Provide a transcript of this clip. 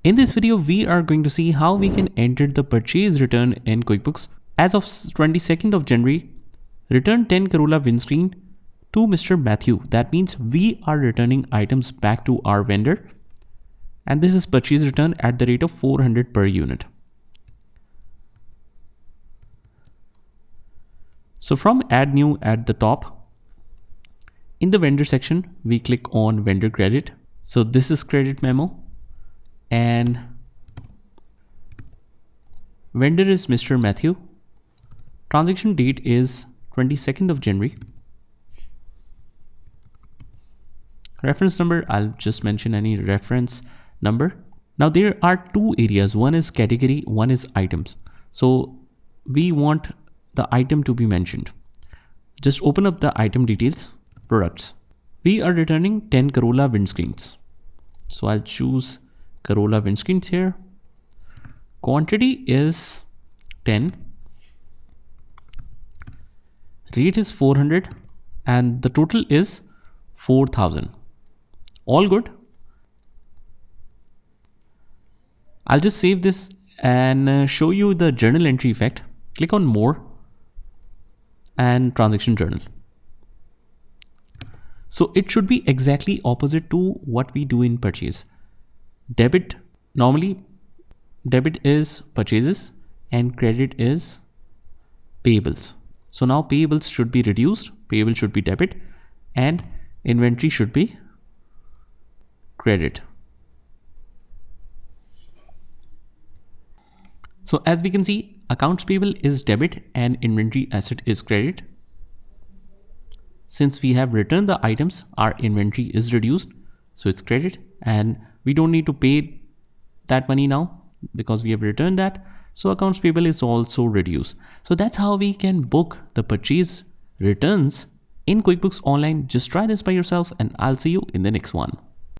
In this video, we are going to see how we can enter the purchase return in QuickBooks. As of 22nd of January, return 10 Corolla windscreen to Mr. Matthew. That means we are returning items back to our vendor. And this is purchase return at the rate of 400 per unit. So from add new at the top, in the vendor section, we click on vendor credit. So this is credit memo. And vendor is Mr. Matthew. Transaction date is 22nd of January. Reference number, I'll just mention any reference number. Now there are two areas. One is category, one is items. So we want the item to be mentioned. Just open up the item details, products. We are returning 10 Corolla windscreens. So I'll choose Corolla windscreens here. Quantity is 10. Rate is 400 and the total is 4,000. All good. I'll just save this and show you the journal entry effect. Click on more and transaction journal. So it should be exactly opposite to what we do in purchase. Debit, normally debit is purchases and credit is payables. So now payables should be reduced, payable should be debit, and inventory should be credit. So as we can see, accounts payable is debit and inventory asset is credit. Since we have returned the items, our inventory is reduced, so it's credit, and we don't need to pay that money now because we have returned that. So accounts payable is also reduced. So that's how we can book the purchase returns in QuickBooks Online. Just try this by yourself and I'll see you in the next one.